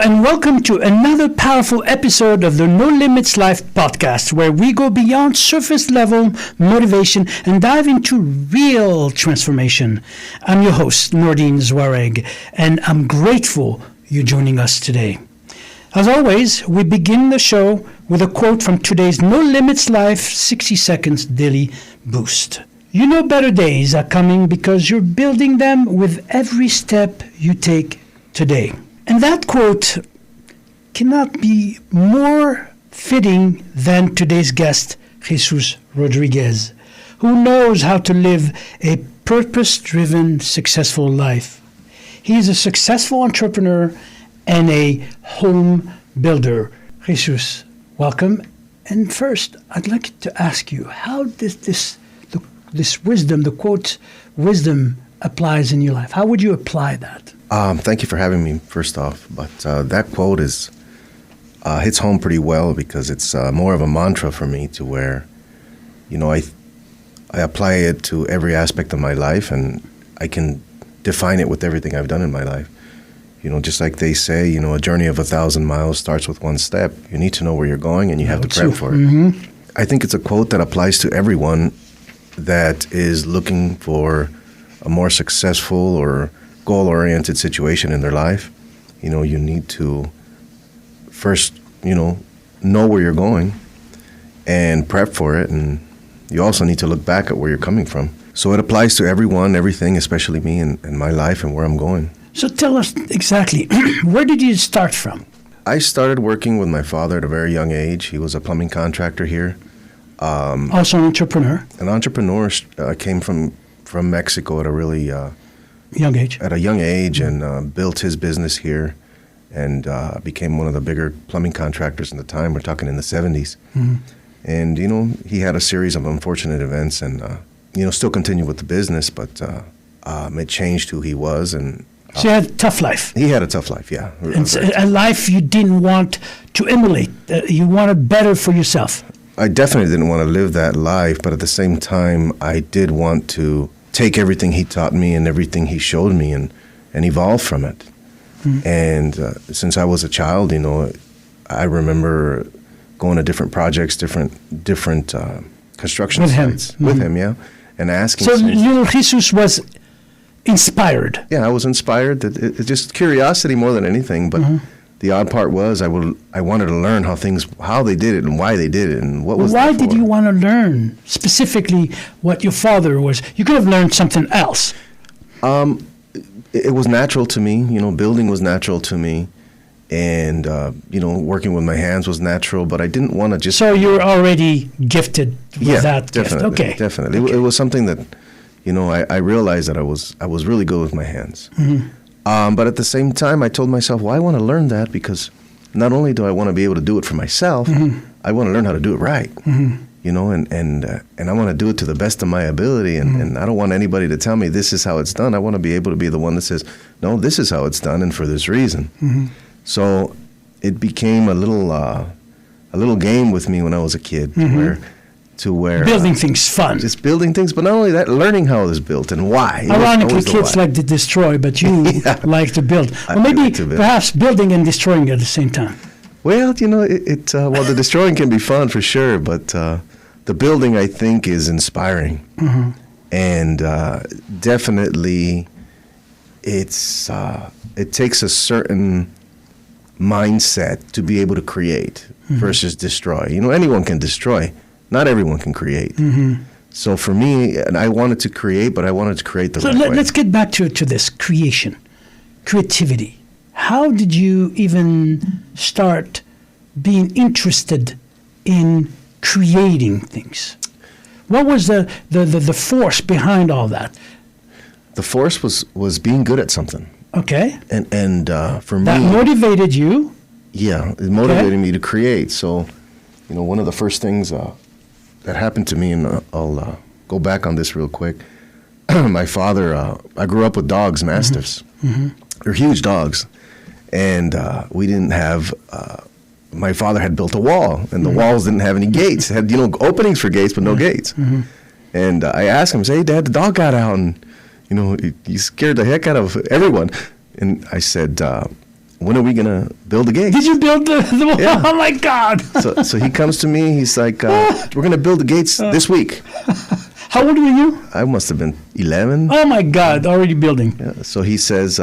and welcome to another powerful episode of the No Limits Life podcast, where we go beyond surface level motivation and dive into real transformation. I'm your host, Nordine Zouareg, and I'm grateful you're joining us today. As always, we begin the show with a quote from today's No Limits Life 60 Seconds Daily Boost. You know better days are coming because you're building them with every step you take today. And that quote cannot be more fitting than today's guest, Jesus Rodriguez, who knows how to live a purpose-driven, successful life. He is a successful entrepreneur and a home builder. Jesus, welcome. And first, I'd like to ask you, how does this wisdom, the quote, wisdom applies in your life? How would you apply that? Thank you for having me, first off. But that quote hits home pretty well because it's more of a mantra for me to where, I apply it to every aspect of my life and I can define it with everything I've done in my life. Just like they say, a journey of 1,000 miles starts with one step. You need to know where you're going and you have to prep for it. Mm-hmm. I think it's a quote that applies to everyone that is looking for a more successful or goal-oriented situation in their life. You need to first, know where you're going and prep for it. And you also need to look back at where you're coming from. So it applies to everyone, everything, especially me and my life and where I'm going. So tell us exactly, where did you start from? I started working with my father at a very young age. He was a plumbing contractor here. Also an entrepreneur? An entrepreneur. Came from Mexico at a really young age. At a young age, and built his business here, and became one of the bigger plumbing contractors in the time. We're talking in the 70s. Mm-hmm. And he had a series of unfortunate events, and still continued with the business, but it changed who he was. And so he had a tough life. He had a tough life, yeah. And a life you didn't want to emulate. You wanted better for yourself. I definitely didn't want to live that life, but at the same time, I did want to take everything he taught me and everything he showed me and evolve from it. Mm-hmm. And since I was a child, I remember going to different projects, different construction with sites him. With mm-hmm. him, yeah, and asking. So little Jesus was inspired. Yeah, I was inspired. It's just curiosity more than anything, but. Mm-hmm. The odd part was I wanted to learn how they did it and why they did it and what was. Why did you want to learn specifically what your father was? You could have learned something else. It was natural to me. Building was natural to me, and working with my hands was natural. But I didn't want to just. So you were already gifted with that definitely, gift. Okay, definitely. Okay. It was something that, I realized that I was really good with my hands. Mm-hmm. But at the same time, I told myself, well, I want to learn that because not only do I want to be able to do it for myself, mm-hmm. I want to learn how to do it right, mm-hmm. And I want to do it to the best of my ability. And, mm-hmm. and I don't want anybody to tell me this is how it's done. I want to be able to be the one that says, no, this is how it's done and for this reason. Mm-hmm. So it became a little game with me when I was a kid mm-hmm. to where building things fun. Just building things, but not only that, learning how it was built and why. Ironically, kids like to destroy, but you like to build. Or maybe perhaps building and destroying at the same time. Well, the destroying can be fun for sure, but the building, I think, is inspiring. Mm-hmm. And definitely it takes a certain mindset to be able to create mm-hmm. versus destroy. Anyone can destroy. Not everyone can create. Mm-hmm. So for me, and I wanted to create, but I wanted to create the right way. Let's get back to this creativity. How did you even start being interested in creating things? What was the force behind all that? The force was being good at something. Okay. And for me, that motivated you. Yeah, it motivated me to create. So, one of the first things that happened to me, and I'll go back on this real quick. My father, I grew up with dogs, Mastiffs. Mm-hmm. They're huge dogs. And we didn't have, my father had built a wall, and the mm-hmm. walls didn't have any gates. It had, openings for gates, but no gates. Mm-hmm. And I asked him, hey, Dad, the dog got out, and, he scared the heck out of everyone. And I said, when are we gonna build the gates? Did you build the wall? Yeah. Oh my God! So he comes to me. He's like, we're gonna build the gates this week. How old were you? I must have been 11. Oh my God! Already building. Yeah. So he says,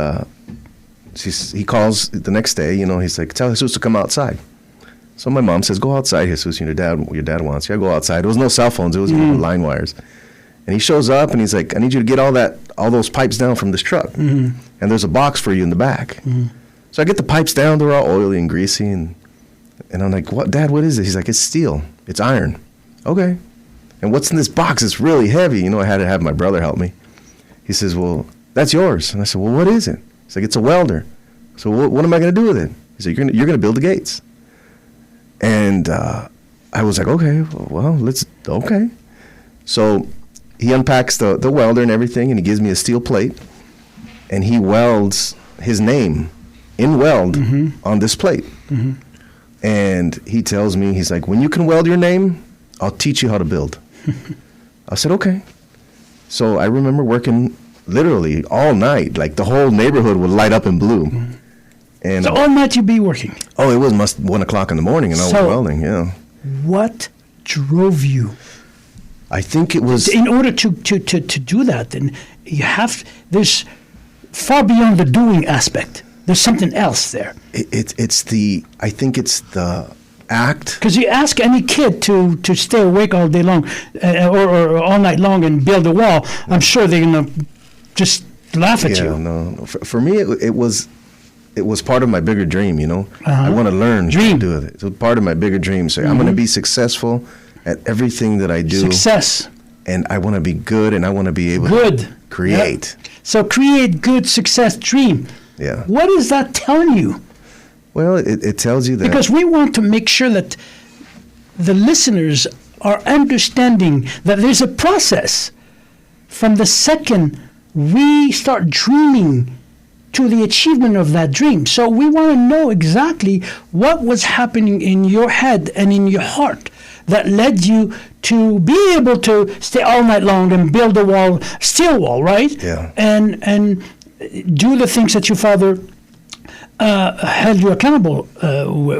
he calls the next day. He's like, tell Jesus to come outside. So my mom says, go outside, Jesus. Your dad wants you. I go outside. There was no cell phones. It was line wires. And he shows up and he's like, I need you to get all those pipes down from this truck. And there's a box for you in the back. So I get the pipes down. They're all oily and greasy. And I'm like, what, Dad, what is it? He's like, it's steel. It's iron. Okay. And what's in this box? It's really heavy. I had to have my brother help me. He says, well, that's yours. And I said, well, what is it? He's like, it's a welder. So what am I going to do with it? He said, you're going to build the gates. And I was like, okay, well, okay. So he unpacks the welder and everything, and he gives me a steel plate, and he welds his name in weld on this plate. And he tells me, he's like, when you can weld your name, I'll teach you how to build. I said, okay. So I remember working literally all night. Like the whole neighborhood would light up in blue. And So all night you'd be working. oh, it was 1 o'clock in the morning, and I was So- welding. Yeah, What drove you I think it was. in order to do that? Then there's far beyond the doing aspect. There's something else there. I think it's the act. Because you ask any kid to stay awake all day long or all night long and build a wall, I'm sure they're going to just laugh at Yeah, you. no. For me, it was part of my bigger dream. I want to learn Dream. to do it. It was part of my bigger dream. So I'm going to be successful at everything that I do, Success. and I want to be good, and I want to be able Good. to create. So create good success dream. Yeah. What is that telling you? Well, it tells you that. Because we want to make sure that the listeners are understanding that there's a process from the second we start dreaming to the achievement of that dream. So we want to know exactly what was happening in your head and in your heart that led you to be able to stay all night long and build a wall, steel wall, right? Yeah. And do the things that your father held you accountable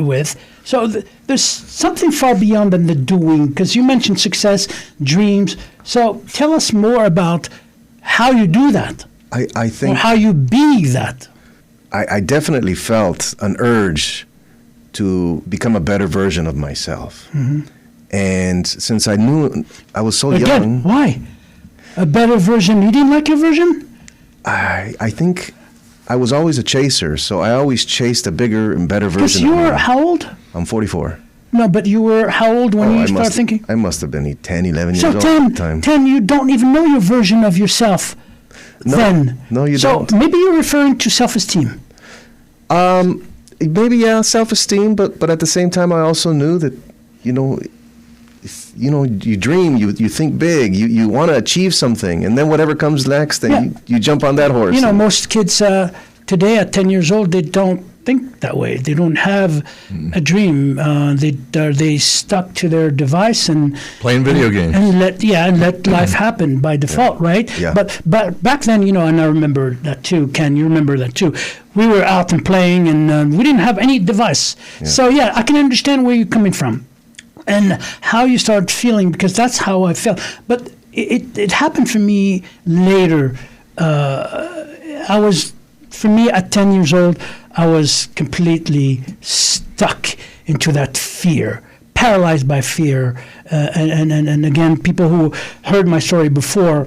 with. So there's something far beyond than the doing, because you mentioned success, dreams. So tell us more about how you do that, I or think how you be that. I definitely felt an urge to become a better version of myself. And since I knew I was so Again, young, why? A better version? You didn't like your version? I think I was always a chaser, so I always chased a bigger and better Because version you of were me. how old? I'm 44. No, but you were how old when you started thinking? I must have been 10, 11 years So old at 10, the time. 10, you don't even know your version of yourself No, then. no, you so don't. maybe you're referring to self-esteem. Maybe, yeah, self-esteem, but at the same time, I also knew that, you dream, you think big, you want to achieve something, and then whatever comes next, then you jump on that horse. Most kids today at 10 years old, they don't think that way. They don't have a dream. They stuck to their device and Playing video games. and let life happen by default, right? Yeah. But back then, and I remember that too. Ken, you remember that too. We were out and playing, and we didn't have any device. Yeah. So I can understand where you're coming from, and how you start feeling, because that's how I felt. But it happened for me later. For me, at 10 years old, I was completely stuck into that fear, paralyzed by fear. And again, people who heard my story before,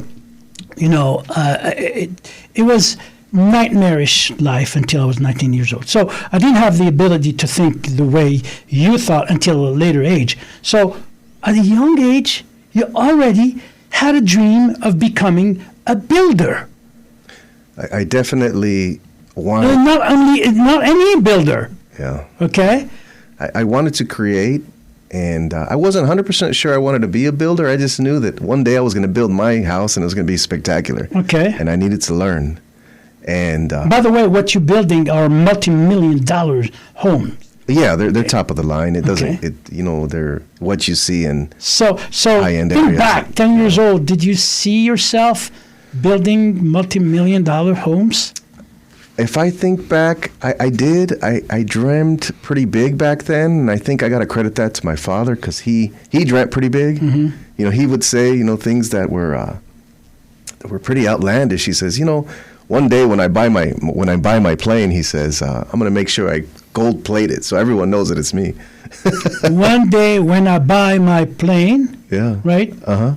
it was nightmarish life until I was 19 years old. So I didn't have the ability to think the way you thought until a later age. So at a young age, you already had a dream of becoming a builder. I definitely wanted. And not any builder, Yeah. okay? I wanted to create, and I wasn't 100% sure I wanted to be a builder. I just knew that one day I was going to build my house, and it was going to be spectacular. Okay. And I needed to learn. And By the way, what you're building are multi-million-dollar homes. yeah, they're top of the line. It doesn't. Okay. They're what you see in. So High-end think areas. back, 10 years old, did you see yourself building multi-million-dollar homes? If I think back, I did. I dreamt pretty big back then, and I think I got to credit that to my father because he dreamt pretty big. Mm-hmm. You know, he would say, things that were pretty outlandish. He says, one day when I buy my plane, he says, I'm going to make sure I gold plate it so everyone knows that it's me. One day when I buy my plane, Yeah. right? Uh-huh.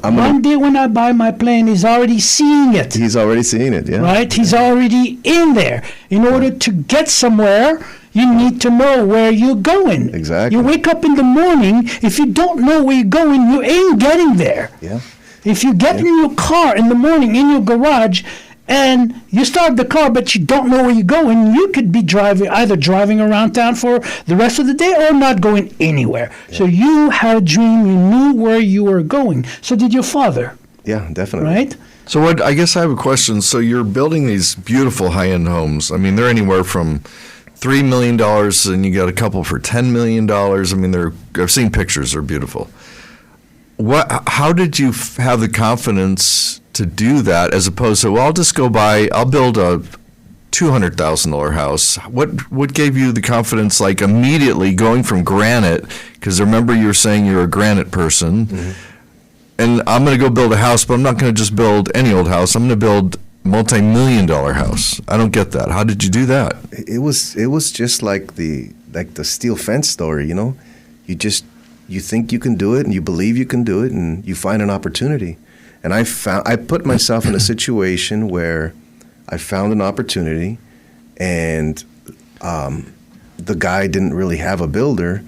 One day when I buy my plane, he's already seeing it. He's already seen it, yeah. Right? He's already in there. In order to get somewhere, you need to know where you're going. Exactly. You wake up in the morning, if you don't know where you're going, you ain't getting there. Yeah. If you get in your car in the morning, in your garage, and you start the car, but you don't know where you're going, you could be either driving around town for the rest of the day or not going anywhere. Yeah. So you had a dream, you knew where you were going. So did your father. Yeah, definitely. Right? So I guess I have a question. So you're building these beautiful high-end homes. I mean, they're anywhere from $3 million, and you got a couple for $10 million. I mean, I've seen pictures, they're beautiful. How did you have the confidence to do that as opposed to, well, I'll build a $200,000 house? What gave you the confidence, like immediately going from granite, because remember you were saying you're a granite person, mm-hmm. and I'm going to go build a house, but I'm not going to just build any old house. I'm going to build a multi-million-dollar house. I don't get that. How did you do that? It was just like the steel fence story, you think you can do it and you believe you can do it and you find an opportunity. And I put myself in a situation where I found an opportunity, and the guy didn't really have a builder,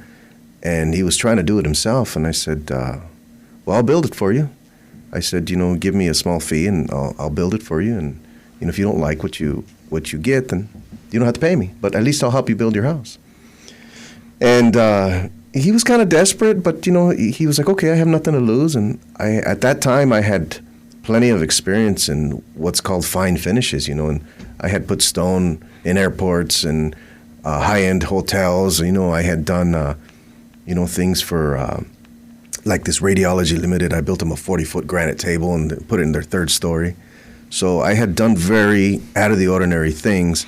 and he was trying to do it himself. And I said, well, I'll build it for you. I said, give me a small fee, and I'll build it for you. And if you don't like what you get, then you don't have to pay me. But at least I'll help you build your house. And he was kind of desperate, but he was like, okay, I have nothing to lose. And at that time I had plenty of experience in what's called fine finishes, and I had put stone in airports and high-end hotels. I had done things for like this Radiology Limited. I built them a 40-foot granite table and put it in their third story. So I had done very out of the ordinary things,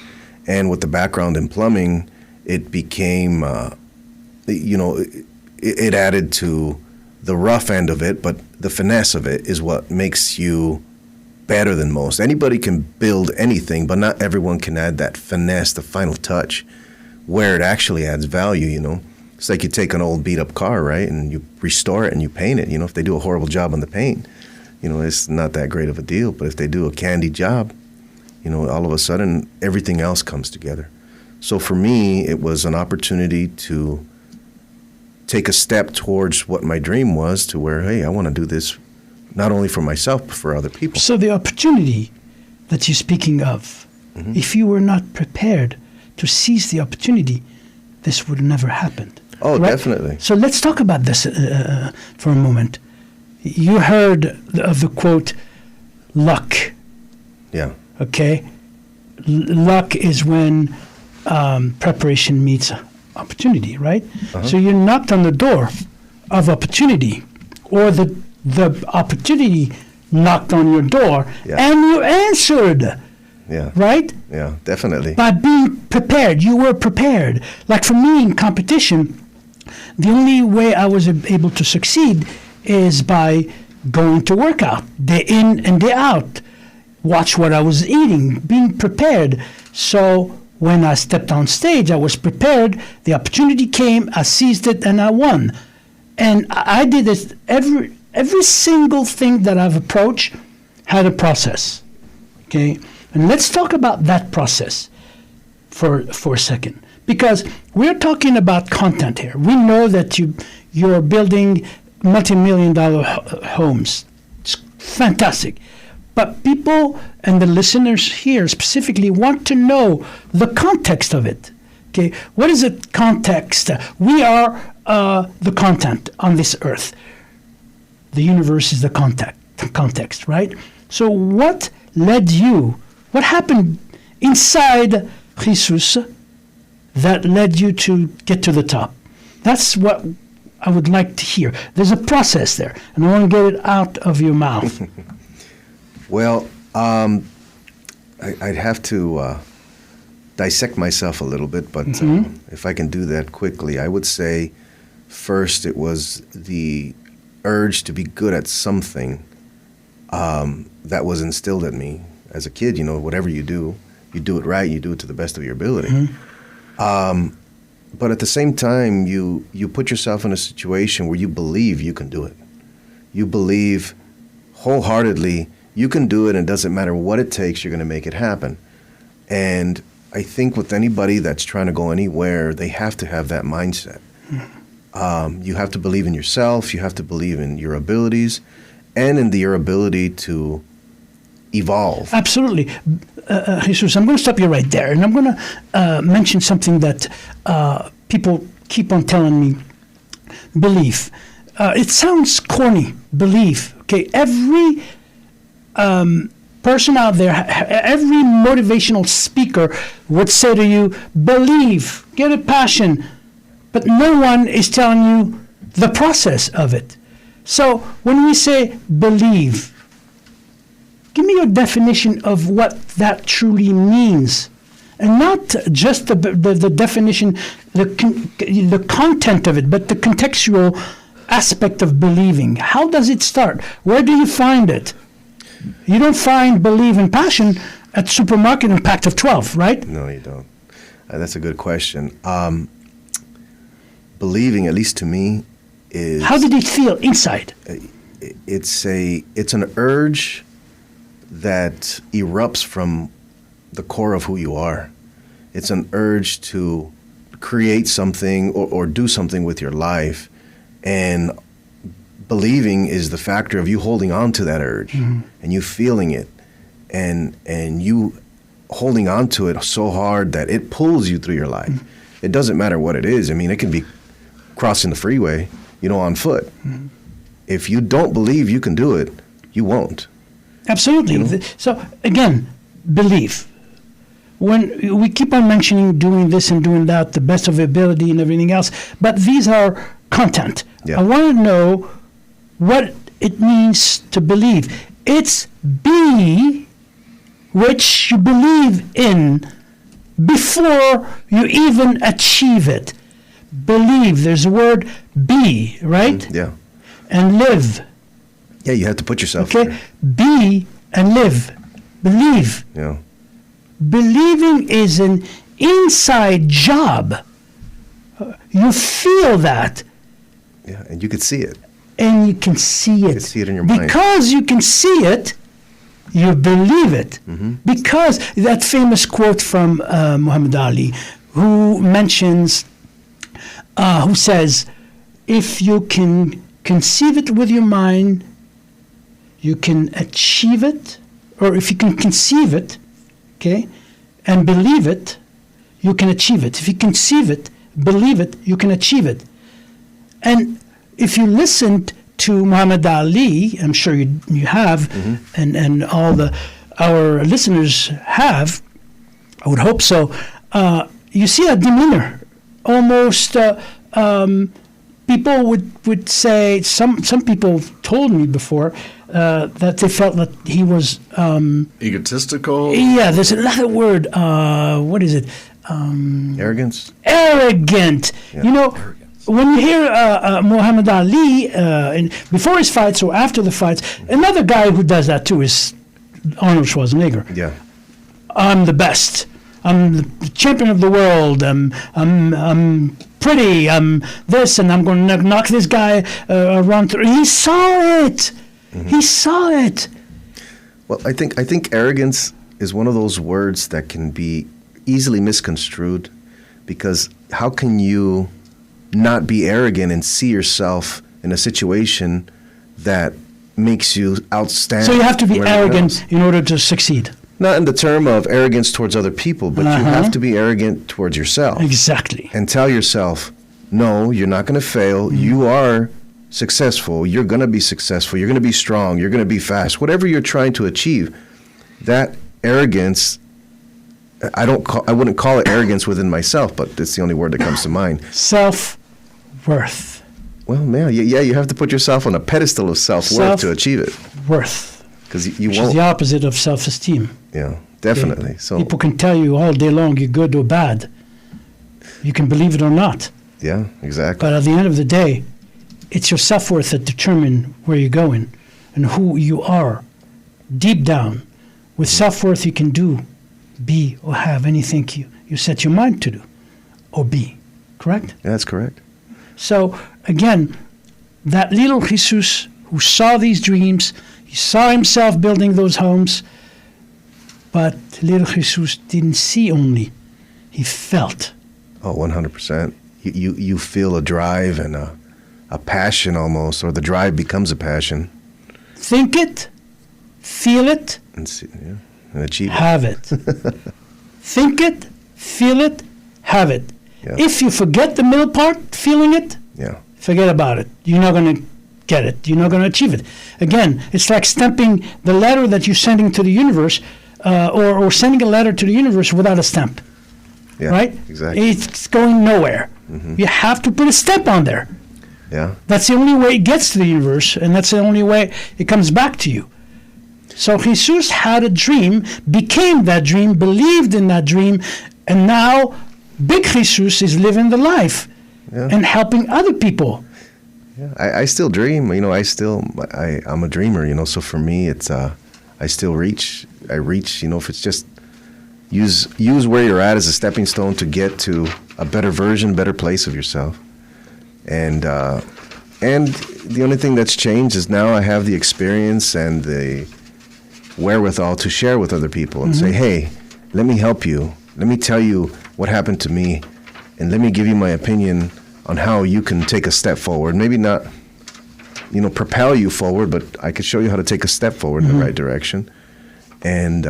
and with the background in plumbing, it became it added to the rough end of it, but the finesse of it is what makes you better than most. Anybody can build anything, but not everyone can add that finesse, the final touch, where it actually adds value, It's like you take an old beat-up car, right, and you restore it and you paint it. If they do a horrible job on the paint, it's not that great of a deal. But if they do a candy job, all of a sudden everything else comes together. So for me, it was an opportunity to take a step towards what my dream was, to where, hey, I want to do this not only for myself, but for other people. So the opportunity that you're speaking of, mm-hmm. if you were not prepared to seize the opportunity, this would never happen. Oh, right? Definitely. So let's talk about this for a moment. You heard of the quote, luck. Yeah. Okay? Luck is when preparation meets opportunity, right? Uh-huh. So you knocked on the door of opportunity, or the opportunity knocked on your door, and you answered. Yeah. Right? Yeah, definitely. By being prepared. You were prepared. Like for me in competition, the only way I was able to succeed is by going to work out, day in and day out. Watch what I was eating, being prepared. So when I stepped on stage, I was prepared. The opportunity came, I seized it, and I won. And I did this. Every single thing that I've approached had a process. Okay? And let's talk about that process for a second. Because we're talking about content here. We know that you're building multi-million-dollar homes. It's fantastic. But people and the listeners here specifically want to know the context of it. Okay, what is the context? We are the content on this earth. The universe is the context, right? So what happened inside Jesus that led you to get to the top? That's what I would like to hear. There's a process there, and I want to get it out of your mouth. Well, I'd have to dissect myself a little bit, but if I can do that quickly, I would say first it was the urge to be good at something that was instilled in me as a kid. You know, whatever you do it right, you do it to the best of your ability. But at the same time, you put yourself in a situation where you believe you can do it. You believe wholeheartedly you can do it, and it doesn't matter what it takes, you're going to make it happen. And I think with anybody that's trying to go anywhere, they have to have that mindset. You have to believe in yourself, you have to believe in your abilities, and in your ability to evolve. Absolutely. Jesus, I'm going to stop you right there, and I'm going to mention something that people keep on telling me. Belief. It sounds corny, belief. Okay, every person out there, every motivational speaker would say to you, believe, get a passion, but no one is telling you the process of it. So when we say believe, give me your definition of what that truly means. And not just the definition, the content of it, but the contextual aspect of believing. How does it start? Where do you find it? You don't find believe and passion at supermarket and pack of 12, right? No, you don't. That's a good question. Believing, at least to me, is... How did it feel inside? It's an urge that erupts from the core of who you are. It's an urge to create something or do something with your life. And believing is the factor of you holding on to that urge and you feeling it and you holding on to it so hard that it pulls you through your life. It doesn't matter what it is. I mean, it can be crossing the freeway, on foot. If you don't believe you can do it, you won't. Absolutely. So again, belief. When we keep on mentioning doing this and doing that, the best of ability and everything else, but these are content. Yeah. I want to know what it means to believe. It's be which you believe in before you even achieve it. Believe. There's a word be, right? Yeah. And live. Yeah, you have to put yourself Okay? there. Be and live. Believe. Yeah. Believing is an inside job. You feel that. Yeah, and you could see it. And you can see it. You can see it in your mind. Because you can see it, you believe it. Because that famous quote from Muhammad Ali, who mentions, who says, if you can conceive it with your mind, you can achieve it, or if you can conceive it, okay, and believe it, you can achieve it. If you conceive it, believe it, you can achieve it. And if you listened to Muhammad Ali, I'm sure you have, and all our listeners have, I would hope so, you see a demeanor. Almost people would say, some people told me before that they felt that he was... egotistical? Yeah, there's another word. What is it? Arrogance? Arrogant. Yeah. When you hear Muhammad Ali, before his fights or after the fights, another guy who does that too is Arnold Schwarzenegger. Yeah. I'm the best. I'm the champion of the world. I'm pretty. I'm this, and I'm going to knock this guy around. He saw it. He saw it. Well, I think arrogance is one of those words that can be easily misconstrued, because how can you not be arrogant and see yourself in a situation that makes you outstanding? So you have to be everyone arrogant else? in order to succeed. Not in the term of arrogance towards other people, but you have to be arrogant towards yourself. Exactly. And tell yourself, no, you're not going to fail. You are successful. You're going to be successful. You're going to be strong. You're going to be fast. Whatever you're trying to achieve, that arrogance, I wouldn't call it arrogance within myself, but it's the only word that comes to mind. Self-worth. Well, man, yeah, you have to put yourself on a pedestal of self-worth to achieve it. Worth. Because you Which won't. is the opposite of self-esteem. Yeah, Definitely. Okay? So People can tell you all day long you're good or bad. You can believe it or not. yeah, exactly. But at the end of the day, it's your self-worth that determines where you're going and who you are. Deep down, with self-worth, you can do, be, or have anything you set your mind to do or be. Correct? Yeah, that's correct. So, again, that little Jesus who saw these dreams, he saw himself building those homes, but little Jesus didn't see only, he felt. Oh, 100%. You feel a drive and a passion almost, or the drive becomes a passion. Think it, feel it, And achieve it. have it. Think it, feel it, have it. Yeah. If you forget the middle part, feeling it, Yeah. forget about it. You're not going to get it. You're not going to achieve it. Again, it's like stamping the letter that you're sending to the universe, or sending a letter to the universe without a stamp. Yeah. Right? Exactly. It's going nowhere. You have to put a stamp on there. Yeah. That's the only way it gets to the universe, and that's the only way it comes back to you. So Jesus had a dream, became that dream, believed in that dream, and now Big Jesus is living the life Yeah. and helping other people. Yeah. I still dream. I'm a dreamer. So for me, it's I still reach. I reach. If it's just use where you're at as a stepping stone to get to a better version, better place of yourself. And the only thing that's changed is now I have the experience and the wherewithal to share with other people and say, hey, let me help you. Let me tell you what happened to me, and let me give you my opinion on how you can take a step forward. Maybe not, propel you forward, but I could show you how to take a step forward in the right direction. And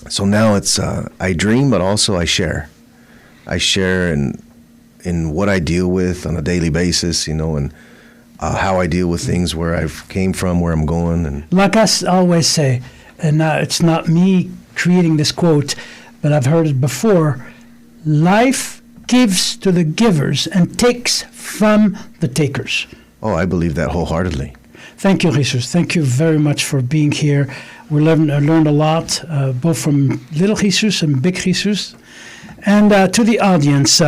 so now it's I dream, but also I share. I share in what I deal with on a daily basis, and how I deal with things, where I've came from, where I'm going. And Like I always say, and it's not me creating this quote, but I've heard it before, life gives to the givers and takes from the takers. oh, I believe that wholeheartedly. Thank you, Jesus. Thank you very much for being here. We learned a lot, both from little Jesus and big Jesus. And to the audience,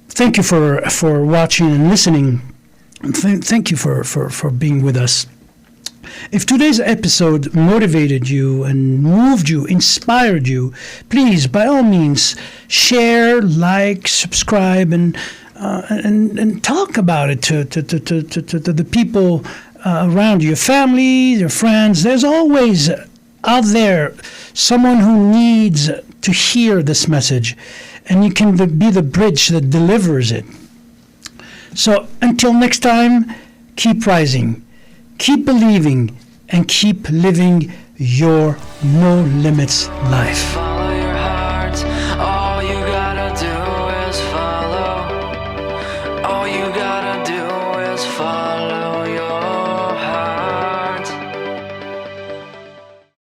thank you for watching and listening. Thank you for being with us. If today's episode motivated you and moved you, inspired you, please, by all means, share, like, subscribe, and talk about it to the people around you, your family, your friends. There's always out there someone who needs to hear this message, and you can be the bridge that delivers it. So until next time, keep rising, keep believing, and keep living your no limits life.